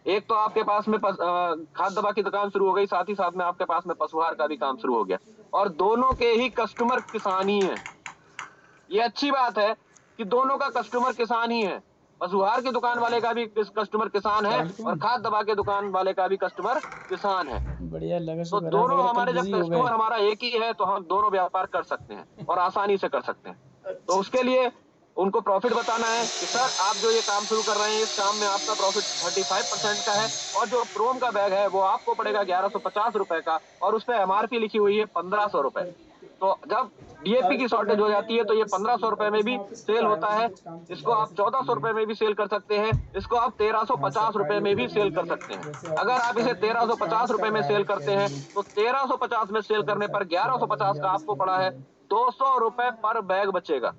एक तो आपके पास में खाद दवा की दुकान शुरू हो गई, साथ ही साथ में आपके पास में पशुहार का भी काम शुरू हो गया, और दोनों के ही कस्टमर किसान ही है। ये अच्छी बात है कि दोनों का कस्टमर किसान ही है। पशुहार की दुकान वाले का भी कस्टमर किसान है और खाद दवा के दुकान वाले का भी कस्टमर किसान है। बढ़िया लगा, तो शुक्र है दोनों वगैरह कल हमारे, जब बिजी हो गए। कस्टमर हमारा एक ही है तो हम दोनों व्यापार कर सकते हैं और आसानी से कर सकते हैं। तो उसके लिए उनको प्रॉफिट बताना है कि सर आप जो ये काम शुरू कर रहे हैं, इस काम में आपका प्रॉफिट 35% का है, और जो प्रोम का बैग है वो आपको पड़ेगा 1,150 रुपए का, और उस पर एमआरपी लिखी हुई है 1,500 रुपए। तो जब डीएपी की शॉर्टेज हो जाती है तो ये 1,500 रुपए में भी सेल होता है। इसको आप 1,400 रुपए में भी सेल कर सकते हैं, इसको आप 1,350 रुपए में भी सेल कर सकते हैं। अगर आप इसे 1,350 रुपए में सेल करते हैं तो 1,350 में सेल करने पर 1,150 का आपको पड़ा है, 200 रुपए पर बैग बचेगा।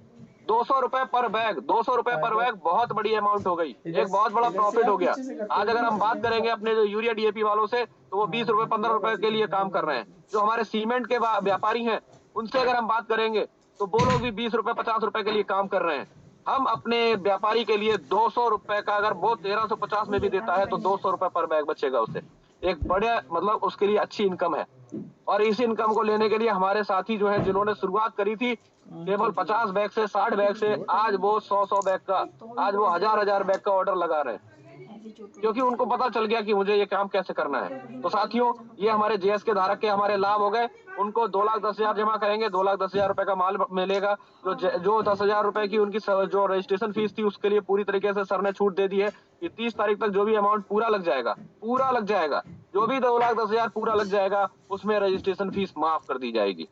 200 रुपए पर बैग, 200 रुपए पर बैग बहुत बड़ी अमाउंट हो गई, एक बहुत बड़ा प्रॉफिट हो गया। आज अगर हम बात करेंगे अपने जो यूरिया डीएपी वालों से, तो वो 20 रुपए 15 रुपए के लिए काम कर रहे हैं। जो हमारे सीमेंट के व्यापारी हैं, उनसे अगर हम बात करेंगे तो वो लोग भी 20 रुपए 50 रुपए के लिए काम कर रहे हैं। हम अपने व्यापारी के लिए 200 रुपए का, अगर वो 1,350 में भी देता है तो 200 रुपए पर बैग बचेगा उसे। एक बड़े मतलब उसके लिए अच्छी इनकम है। और इस इनकम को लेने के लिए हमारे साथी जो है, जिन्होंने शुरुआत करी थी केवल 50 बैग से, 60 बैग से, आज वो 100 बैग का, आज वो 1,000 बैग का ऑर्डर लगा रहे हैं, क्योंकि उनको पता चल गया कि मुझे ये काम कैसे करना है। तो साथियों, ये हमारे जेएस के धारक के हमारे लाभ हो गए। उनको 2,10,000 जमा करेंगे, 2,10,000 रुपए का माल मिलेगा। जो 10,000 रुपए की उनकी जो रजिस्ट्रेशन फीस थी, उसके लिए पूरी तरीके से सर ने छूट दे दी है कि 30 तारीख तक जो भी अमाउंट पूरा लग जाएगा, पूरा लग जाएगा, जो भी 2,10,000 पूरा लग जाएगा, उसमें रजिस्ट्रेशन फीस माफ कर दी जाएगी।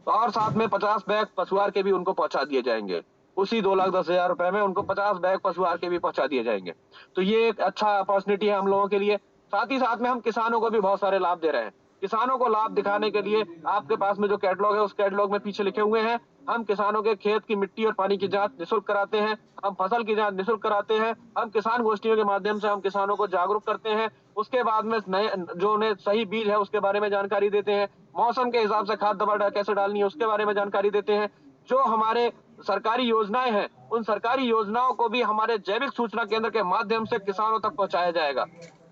और साथ में 50 बैग पशुआर के भी उनको पहुंचा दिए जाएंगे। उसी 2,10,000 रुपए में उनको 50 बैग पशु आहार के भी पहुंचा दिए जाएंगे। तो ये एक अच्छा अपॉर्चुनिटी है हम लोगों के लिए। साथ ही साथ में हम किसानों को भी बहुत सारे लाभ दे रहे हैं। किसानों को लाभ दिखाने के लिए आपके पास में जो कैटलॉग है, उस कैटलॉग में पीछे लिखे हुए हैं, हम किसानों के खेत की मिट्टी और पानी की जांच निःशुल्क कराते हैं, हम फसल की जांच निःशुल्क कराते हैं, हम किसान गोष्ठियों के माध्यम से हम किसानों को जागरूक करते हैं। उसके बाद में नए जो उन्हें सही बीज है उसके बारे में जानकारी देते हैं, मौसम के हिसाब से खाद दवा कैसे डालनी है उसके बारे में जानकारी देते हैं। जो हमारे सरकारी योजनाएं हैं, उन सरकारी योजनाओं को भी हमारे जैविक सूचना केंद्र के माध्यम से किसानों तक पहुंचाया जाएगा।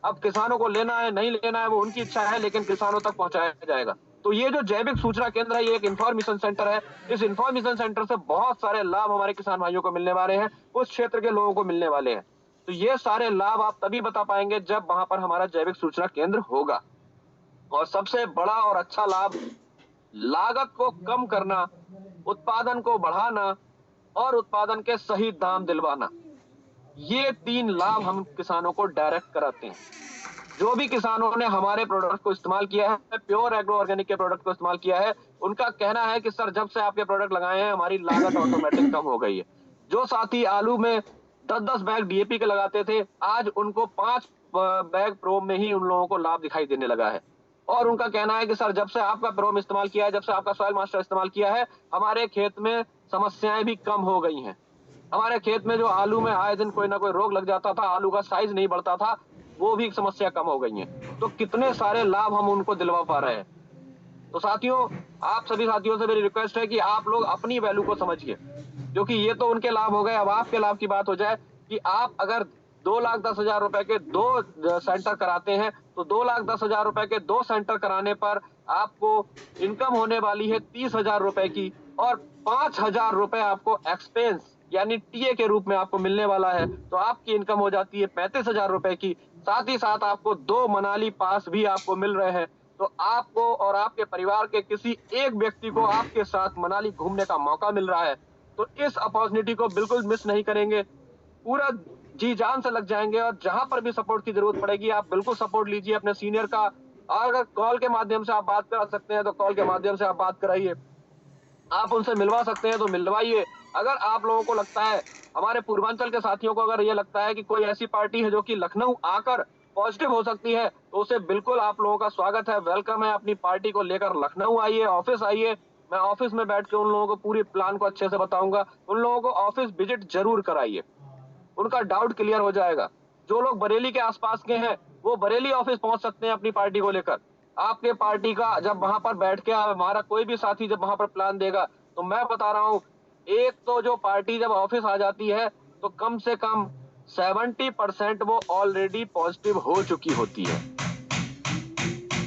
अब किसानों को लेना है नहीं लेना है वो उनकी इच्छा है, लेकिन किसानों तक पहुंचाया जाएगा। तो ये जो जैविक सूचना केंद्र है, ये एक इंफॉर्मेशन सेंटर है। इस इंफॉर्मेशन सेंटर से बहुत सारे लाभ हमारे किसान भाइयों को मिलने वाले हैं, उस क्षेत्र के लोगों को मिलने वाले हैं। तो ये सारे लाभ आप तभी बता पाएंगे जब वहां पर हमारा जैविक सूचना केंद्र होगा। और सबसे बड़ा और अच्छा लाभ, लागत को कम करना, उत्पादन को बढ़ाना और उत्पादन के सही दाम दिलवाना। ये 3 लाभ हम किसानों को डायरेक्ट कराते हैं। जो भी किसानों ने हमारे प्रोडक्ट को इस्तेमाल किया है, प्योर एग्रो ऑर्गेनिक के प्रोडक्ट को इस्तेमाल किया है, उनका कहना है कि सर जब से आपके प्रोडक्ट लगाए हैं हमारी लागत ऑटोमेटिक कम हो गई है। जो साथी आलू में 10-10 बैग डीएपी के लगाते थे, आज उनको 5 बैग प्रोम में ही उन लोगों को लाभ दिखाई देने लगा है। और उनका कहना है कि सर जब से आपका प्रोम इस्तेमाल किया है, जब से आपका सॉइल मास्टर इस्तेमाल किया है, हमारे खेत में समस्याएं भी कम हो गई हैं। हमारे खेत में जो आलू में आए दिन कोई ना कोई रोग लग जाता था, आलू का साइज नहीं बढ़ता था, वो भी समस्या कम हो गई है। तो कितने सारे लाभ हम उनको दिलवा पा रहे हैं। तो साथियों, आप सभी साथियों से मेरी रिक्वेस्ट है कि आप लोग अपनी वैल्यू को समझिए, क्योंकि ये तो उनके लाभ हो गए। अब आपके लाभ की बात हो जाए कि आप अगर 2,10,000 रुपए के 2 सेंटर कराते हैं, तो 2,10,000 रुपए के 2 सेंटर कराने पर आपको इनकम होने वाली है 30,000 रुपए की, और 5,000 रुपए आपको एक्सपेंस यानी टीए के रूप में आपको मिलने वाला है। तो आपकी इनकम हो जाती है 35,000 रुपए की। साथ ही साथ आपको 2 मनाली पास भी आपको मिल रहे हैं। तो आपको और आपके परिवार के किसी एक व्यक्ति को आपके साथ मनाली घूमने का मौका मिल रहा है। तो इस अपॉर्चुनिटी को बिल्कुल मिस नहीं करेंगे, पूरा जी जान से लग जाएंगे। और जहां पर भी सपोर्ट की जरूरत पड़ेगी आप बिल्कुल सपोर्ट लीजिए अपने सीनियर का। और अगर कॉल के माध्यम से आप बात करा सकते हैं तो कॉल के माध्यम से आप बात कराइए। आप उनसे मिलवा सकते हैं तो मिलवाइए। अगर आप लोगों को लगता है, हमारे पूर्वांचल के साथियों को अगर ये लगता है कि कोई ऐसी पार्टी है जो कि लखनऊ आकर पॉजिटिव हो सकती है, तो उसे बिल्कुल आप लोगों का स्वागत है, वेलकम है। अपनी पार्टी को लेकर लखनऊ आइए, ऑफिस आइए। मैं ऑफिस में बैठ के उन लोगों को पूरी प्लान को अच्छे से बताऊंगा। उन लोगों को ऑफिस विजिट जरूर कराइए, उनका डाउट क्लियर हो जाएगा। जो लोग बरेली के आसपास के हैं वो बरेली ऑफिस पहुंच सकते हैं अपनी पार्टी को लेकर। आपके पार्टी का जब वहां पर बैठ के हमारा कोई भी साथी जब वहां पर प्लान देगा, तो मैं बता रहा हूं, एक तो जो पार्टी जब ऑफिस आ जाती है तो कम से कम 70% वो ऑलरेडी पॉजिटिव हो चुकी होती है।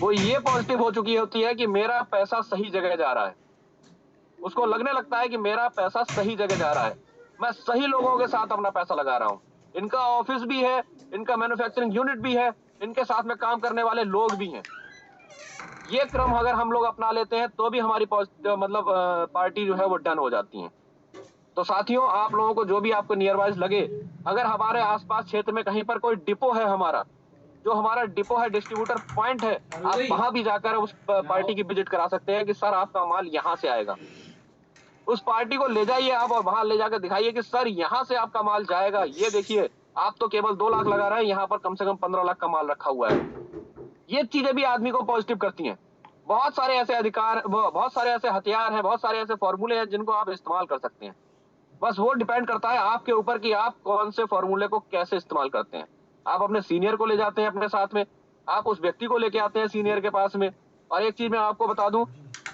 वो ये पॉजिटिव हो चुकी होती है कि मेरा पैसा सही जगह जा रहा है। उसको लगने लगता है कि मेरा पैसा सही जगह जा रहा है, मैं सही लोगों के साथ अपना पैसा लगा रहा हूँ। इनका ऑफिस भी है, इनका मैन्युफैक्चरिंग यूनिट भी है, इनके साथ में काम करने वाले लोग भी हैं। ये क्रम अगर हम लोग अपना लेते हैं तो भी हमारी मतलब पार्टी जो है वो डन हो जाती है। तो साथियों, आप लोगों को जो भी आपको नियर वाइज लगे, अगर हमारे आसपास क्षेत्र में कहीं पर कोई डिपो है, हमारा जो हमारा डिपो है, डिस्ट्रीब्यूटर पॉइंट है, आप वहां भी जाकर उस पार्टी की विजिट करा सकते हैं कि सर आपका माल यहाँ से आएगा। उस पार्टी को ले जाइए आप और वहां ले जाकर दिखाइए कि सर यहाँ से आपका माल जाएगा। ये देखिए, आप तो केवल 2 लाख लगा रहे हैं, यहाँ पर कम से कम 15 लाख का माल रखा हुआ है। ये चीजें भी आदमी को पॉजिटिव करती हैं। बहुत सारे ऐसे अधिकार, बहुत सारे ऐसे हथियार हैं, बहुत सारे ऐसे फॉर्मूले हैं जिनको आप इस्तेमाल कर सकते हैं। बस वो डिपेंड करता है आपके ऊपर कि आप कौन से फॉर्मूले को कैसे इस्तेमाल करते हैं। आप अपने सीनियर को ले जाते हैं अपने साथ में, आप उस व्यक्ति को लेके आते हैं सीनियर के पास में। और एक चीज मैं आपको बता दूं,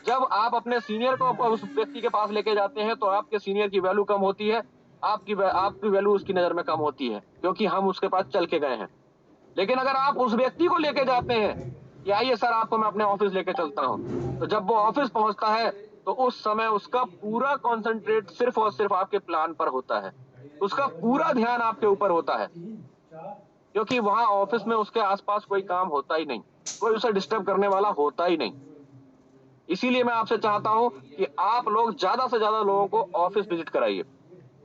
जब आप अपने सीनियर को उस व्यक्ति के पास लेके जाते हैं तो आपके सीनियर की वैल्यू कम होती है, आपकी वैल्यू उसकी नजर में कम होती है, क्योंकि हम उसके पास चल के गए हैं। लेकिन अगर आप उस व्यक्ति को लेके जाते हैं कि आइए सर आपको मैं अपने ऑफिस लेके चलता हूँ, तो जब वो ऑफिस पहुंचता है तो उस समय उसका पूरा कंसंट्रेट सिर्फ और सिर्फ आपके प्लान पर होता है, उसका पूरा ध्यान आपके ऊपर होता है, क्योंकि वहां ऑफिस में उसके आसपास कोई काम होता ही नहीं, कोई उसे डिस्टर्ब करने वाला होता ही नहीं। इसीलिए मैं आपसे चाहता हूं कि आप लोग ज्यादा से ज्यादा लोगों को ऑफिस विजिट कराइए,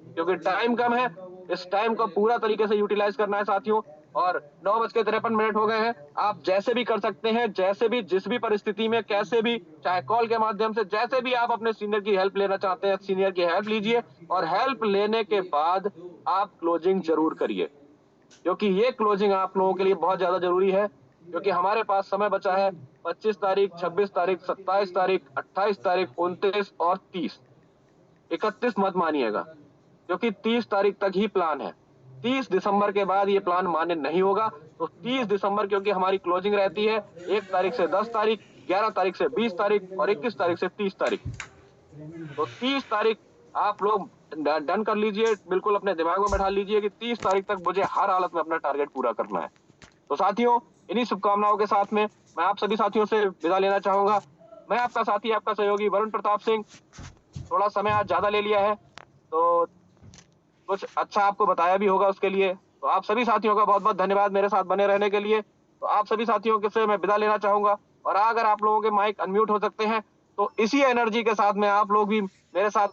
क्योंकि टाइम कम है। इस टाइम को पूरा तरीके से यूटिलाइज करना है साथियों। और 9:53 हो गए हैं। आप जैसे भी कर सकते हैं, जैसे भी, जिस भी परिस्थिति में, कैसे भी, चाहे कॉल के माध्यम से, जैसे भी आप अपने सीनियर की हेल्प लेना चाहते हैं, सीनियर की हेल्प लीजिए और हेल्प लेने के बाद आप क्लोजिंग जरूर करिए, क्योंकि ये क्लोजिंग आप लोगों के लिए बहुत ज्यादा जरूरी है, क्योंकि हमारे पास समय बचा है 25 तारीख, 26 तारीख, 27 तारीख, 28 तारीख, 29 और 30। 31 मत मानिएगा, क्योंकि 30 तारीख तक ही प्लान है। 30 दिसंबर के बाद ये प्लान मान्य नहीं होगा। तो 30 दिसंबर क्योंकि हमारी क्लोजिंग रहती है 1 तारीख से 10 तारीख, 11 तारीख से 20 तारीख और 21 तारीख से 30 तारीख। तो 30 तारीख आप लोग डन कर लीजिए, बिल्कुल अपने दिमाग में बैठा लीजिए कि 30 तारीख तक मुझे हर हालत में अपना टारगेट पूरा करना है। तो साथियों, इन्हीं शुभकामनाओं के साथ में मैं आप सभी साथियों से विदा लेना चाहूंगा। मैं आपका साथी, आपका सहयोगी वरुण प्रताप सिंह। थोड़ा समय आज ज्यादा ले लिया है, तो कुछ अच्छा आपको बताया भी होगा उसके लिए। तो आप सभी साथियों का बहुत बहुत धन्यवाद मेरे साथ बने रहने के लिए। तो आप सभी साथियों के से मैं विदा लेना चाहूंगा, और अगर आप लोगों के माइक अनम्यूट हो सकते हैं तो इसी एनर्जी के साथ में आप लोग भी मेरे साथ